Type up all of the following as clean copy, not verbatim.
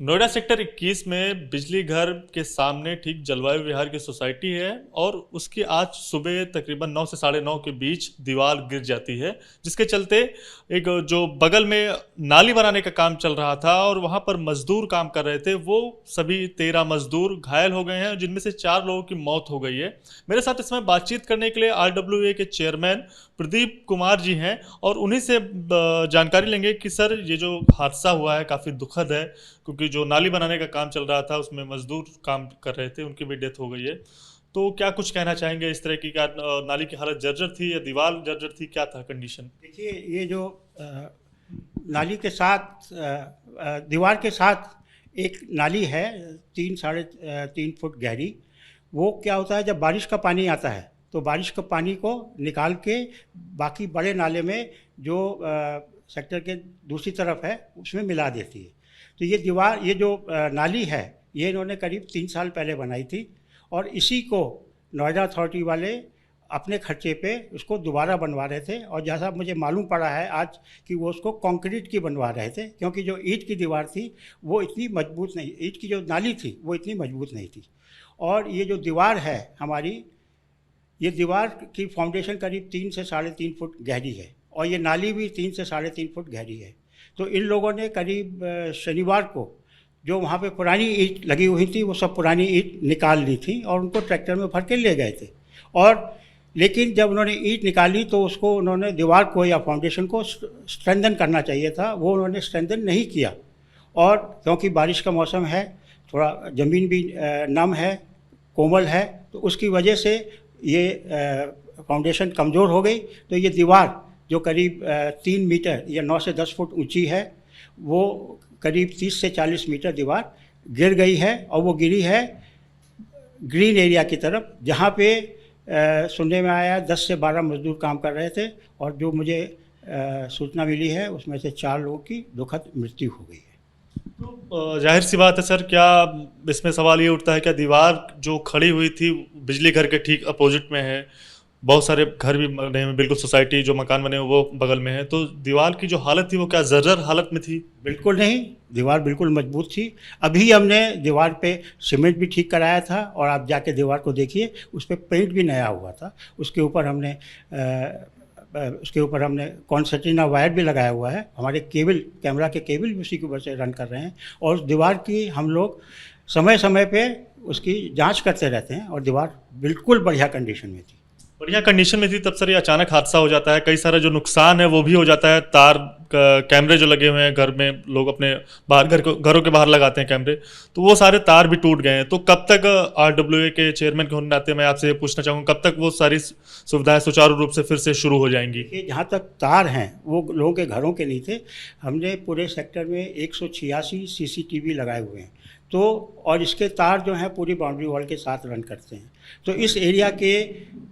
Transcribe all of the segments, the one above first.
Noida sector 21 में बिजली घर के सामने ठीक जलवायु विहार की सोसाइटी है और उसकी आज सुबह तकरीबन 9 से 9:30 के बीच दीवार गिर जाती है, जिसके चलते एक जो बगल में नाली बनाने का काम चल रहा था और वहां पर मजदूर काम कर रहे थे, वो सभी 13 मजदूर घायल हो गए हैं, जिनमें से 4 लोगों की मौत हो गई है। मेरे साथ इसमें बातचीत करने के लिए RWA के चेयरमैन प्रदीप कुमार जी हैं और उन्हीं से जानकारी लेंगे कि सर ये जो हादसा हुआ है काफ़ी दुखद है, क्योंकि जो नाली बनाने का काम चल रहा था उसमें मजदूर काम कर रहे थे, उनकी भी डेथ हो गई है। तो क्या कुछ कहना चाहेंगे इस तरह की? क्या नाली की हालत जर्जर थी या दीवार जर्जर थी, क्या था कंडीशन? देखिए, ये जो नाली के साथ दीवार के साथ एक नाली है 3-3.5 फुट गहरी। वो क्या होता है, जब बारिश का पानी आता है तो बारिश के पानी को निकाल के बाकी बड़े नाले में जो सेक्टर के दूसरी तरफ है उसमें मिला देती है। तो ये दीवार, ये जो नाली है, ये इन्होंने करीब 3 साल पहले बनाई थी और इसी को नोएडा अथॉरिटी वाले अपने खर्चे पे उसको दोबारा बनवा रहे थे। और जैसा मुझे मालूम पड़ा है आज कि वो उसको कंक्रीट की बनवा रहे थे, क्योंकि जो ईंट की दीवार थी वो इतनी मजबूत नहीं, ईंट की जो नाली थी वो इतनी मजबूत नहीं थी। और ये जो दीवार है हमारी, ये दीवार की फाउंडेशन करीब 3 से 3.5 फुट गहरी है और ये नाली भी 3 से 3.5 फुट गहरी है। तो इन लोगों ने करीब शनिवार को जो वहाँ पे पुरानी ईंट लगी हुई थी वो सब पुरानी ईंट निकाल ली थी और उनको ट्रैक्टर में भर के ले गए थे। और लेकिन जब उन्होंने ईंट निकाली तो उसको उन्होंने दीवार को या फाउंडेशन को स्ट्रेंथन करना चाहिए था, वो उन्होंने स्ट्रेंथन नहीं किया। और क्योंकि बारिश का मौसम है, थोड़ा ज़मीन भी नम है, कोमल है, तो उसकी वजह से ये फाउंडेशन कमज़ोर हो गई। तो ये दीवार जो करीब 3 मीटर या 9 से 10 फुट ऊंची है, वो करीब 30 से 40 मीटर दीवार गिर गई है। और वो गिरी है ग्रीन एरिया की तरफ, जहाँ पे सुनने में आया 10 से 12 मजदूर काम कर रहे थे और जो मुझे सूचना मिली है उसमें से 4 लोगों की दुखद मृत्यु हो गई है। तो जाहिर सी बात है सर, क्या इसमें सवाल ये उठता है, क्या दीवार जो खड़ी हुई थी बिजली घर के ठीक अपोजिट में है, बहुत सारे घर भी बने हैं, बिल्कुल सोसाइटी जो मकान बने हैं वो बगल में है, तो दीवार की जो हालत थी वो क्या जर्जर हालत में थी? बिल्कुल नहीं, दीवार बिल्कुल मजबूत थी। अभी हमने दीवार पे सीमेंट भी ठीक कराया था और आप जाके दीवार को देखिए, उस पर पेंट भी नया हुआ था। उसके ऊपर हमने कॉन्सर्टिना वायर भी लगाया हुआ है। हमारे कैमरा के केबल भी उसी के ऊपर से रन कर रहे हैं और उस दीवार की हम लोग समय समय पे उसकी जांच करते रहते हैं और दीवार बिल्कुल बढ़िया कंडीशन में थी। बढ़िया कंडीशन में थी तब सर ये अचानक हादसा हो जाता है, कई सारा जो नुकसान है वो भी हो जाता है। तार कैमरे जो लगे हुए हैं घर में, लोग अपने बाहर घरों के बाहर लगाते हैं कैमरे, तो वो सारे तार भी टूट गए हैं। तो कब तक RWA के चेयरमैन के होने नाते मैं आपसे ये पूछना चाहूँगा, कब तक वो सारी सुविधाएं सुचारू रूप से फिर से शुरू हो जाएंगी? जहाँ तक तार हैं वो लोगों के घरों के नहीं थे। हमने पूरे सेक्टर में 186 CCTV लगाए हुए हैं, तो और इसके तार जो हैं पूरी बाउंड्री वॉल के साथ रन करते हैं। तो इस एरिया के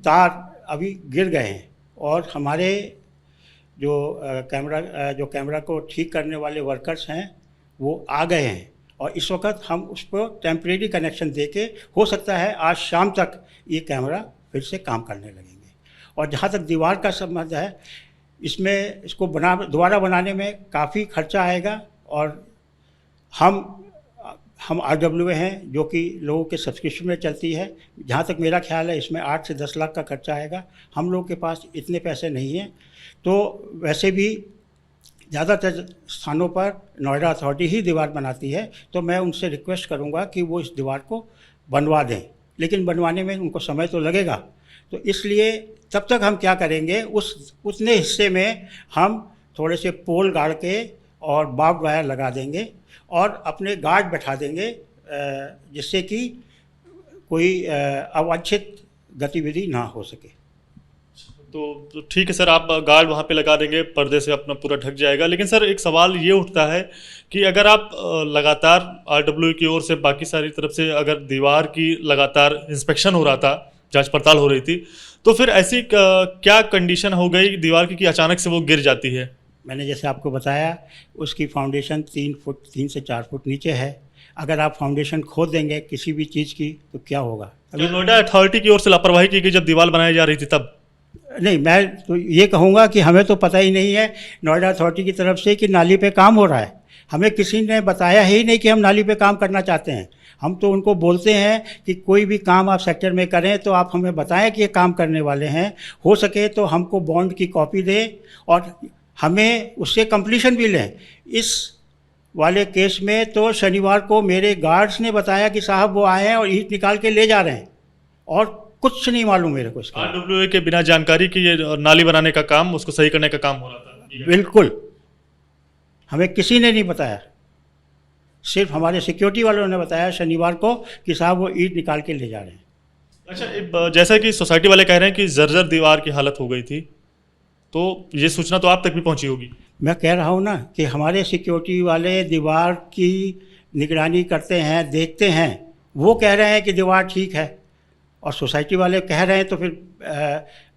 तार अभी गिर गए हैं और हमारे जो कैमरा को ठीक करने वाले वर्कर्स हैं वो आ गए हैं और इस वक्त हम उस पर टेम्परेरी कनेक्शन देके, हो सकता है आज शाम तक ये कैमरा फिर से काम करने लगेंगे। और जहाँ तक दीवार का संबंध है, इसको दोबारा बनाने में काफ़ी खर्चा आएगा और हम RWA हैं जो कि लोगों के सब्सक्रिप्शन में चलती है। जहाँ तक मेरा ख्याल है इसमें 8 से 10 लाख का खर्चा आएगा। हम लोग के पास इतने पैसे नहीं हैं। तो वैसे भी ज़्यादातर स्थानों पर नोएडा अथॉरिटी ही दीवार बनाती है, तो मैं उनसे रिक्वेस्ट करूँगा कि वो इस दीवार को बनवा दें, लेकिन बनवाने में उनको समय तो लगेगा। तो इसलिए तब तक हम क्या करेंगे, उतने हिस्से में हम थोड़े से पोल गाड़ के और बार्ब वायर लगा देंगे और अपने गार्ड बैठा देंगे, जिससे कि कोई अवांछित गतिविधि ना हो सके। तो ठीक है सर, आप गार्ड वहाँ पे लगा देंगे, पर्दे से अपना पूरा ढक जाएगा। लेकिन सर एक सवाल ये उठता है कि अगर आप लगातार RWA की ओर से, बाकी सारी तरफ से अगर दीवार की लगातार इंस्पेक्शन हो रहा था, जांच पड़ताल हो रही थी, तो फिर ऐसी क्या कंडीशन हो गई दीवार की कि अचानक से वो गिर जाती है? मैंने जैसे आपको बताया, उसकी फाउंडेशन 3 से 4 फुट नीचे है। अगर आप फाउंडेशन खोद देंगे किसी भी चीज़ की तो क्या होगा? अभी नोएडा अथॉरिटी की ओर से लापरवाही की गई जब दीवार बनाई जा रही थी तब? नहीं, मैं तो ये कहूँगा कि हमें तो पता ही नहीं है नोएडा अथॉरिटी की तरफ से कि नाली पे काम हो रहा है। हमें किसी ने बताया ही नहीं कि हम नाली पे काम करना चाहते हैं। हम तो उनको बोलते हैं कि कोई भी काम आप सेक्टर में करें तो आप हमें बताएं कि ये काम करने वाले हैं, हो सके तो हमको बॉन्ड की कॉपी दें और हमें उससे कंप्लीशन भी लें। इस वाले केस में तो शनिवार को मेरे गार्ड्स ने बताया कि साहब वो आए हैं और ईंट निकाल के ले जा रहे हैं, और कुछ नहीं मालूम मेरे को इसका। आरडब्ल्यूए के बिना जानकारी कि ये नाली बनाने का काम, उसको सही करने का काम हो रहा था। बिल्कुल, हमें किसी ने नहीं बताया, सिर्फ हमारे सिक्योरिटी वालों ने बताया शनिवार को कि साहब वो ईंट निकाल के ले जा रहे हैं। अच्छा, जैसा कि सोसाइटी वाले कह रहे हैं कि जर्जर दीवार की हालत हो गई थी, तो ये सूचना तो आप तक भी पहुंची होगी। मैं कह रहा हूँ ना कि हमारे सिक्योरिटी वाले दीवार की निगरानी करते हैं, देखते हैं, वो कह रहे हैं कि दीवार ठीक है और सोसाइटी वाले कह रहे हैं, तो फिर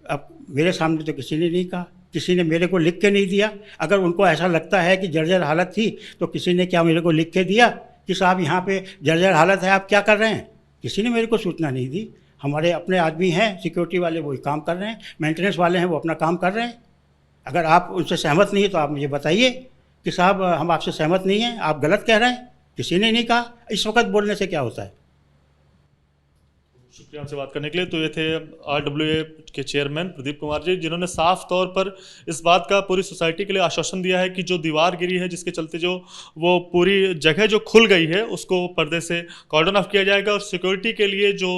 अब मेरे सामने तो किसी ने नहीं कहा, किसी ने मेरे को लिख के नहीं दिया। अगर उनको ऐसा लगता है कि जर्जर हालत थी तो किसी ने क्या मेरे को लिख के दिया कि साहब यहाँ पे जर्जर हालत है, आप क्या कर रहे हैं? किसी ने मेरे को सूचना नहीं दी। हमारे अपने आदमी हैं सिक्योरिटी वाले, वही काम कर रहे हैं, मेंटेनेंस वाले हैं वो अपना काम कर रहे हैं। अगर आप उनसे सहमत नहीं है तो आप मुझे बताइए कि साहब हम आपसे सहमत नहीं हैं, आप गलत कह रहे हैं। किसी ने नहीं कहा। इस वक्त बोलने से क्या होता है। शुक्रिया हमसे बात करने के लिए। तो ये थे आरडब्ल्यूए के चेयरमैन प्रदीप कुमार जी, जिन्होंने साफ तौर पर इस बात का पूरी सोसाइटी के लिए आश्वासन दिया है कि जो दीवार गिरी है, जिसके चलते जो वो पूरी जगह जो खुल गई है, उसको पर्दे से कॉर्डन ऑफ किया जाएगा और सिक्योरिटी के लिए जो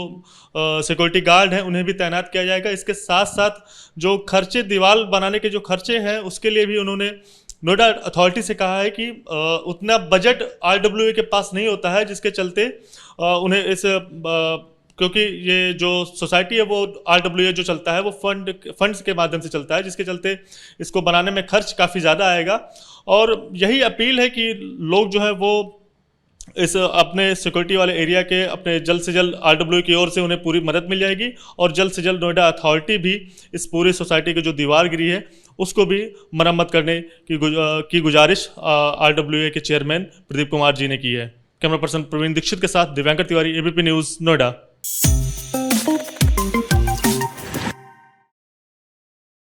सिक्योरिटी गार्ड हैं उन्हें भी तैनात किया जाएगा। इसके साथ साथ जो खर्चे, दीवार बनाने के जो खर्चे हैं, उसके लिए भी उन्होंने नोएडा अथॉरिटी से कहा है कि उतना बजट आरडब्ल्यूए के पास नहीं होता है, जिसके चलते उन्हें इस क्योंकि ये जो सोसाइटी है वो आरडब्ल्यूए जो चलता है वो फंड्स के माध्यम से चलता है, जिसके चलते इसको बनाने में खर्च काफ़ी ज़्यादा आएगा। और यही अपील है कि लोग जो है वो इस अपने सिक्योरिटी वाले एरिया के अपने जल्द से जल्द आरडब्ल्यूए की ओर से उन्हें पूरी मदद मिल जाएगी और जल्द से जल्द नोएडा अथॉरिटी भी इस पूरी सोसाइटी की जो दीवार गिरी है उसको भी मरम्मत करने की गुजारिश आरडब्ल्यूए के चेयरमैन प्रदीप कुमार जी ने की है। कैमरा पर्सन प्रवीण दीक्षित के साथ दिव्यांकर तिवारी, एबीपी न्यूज़, नोएडा।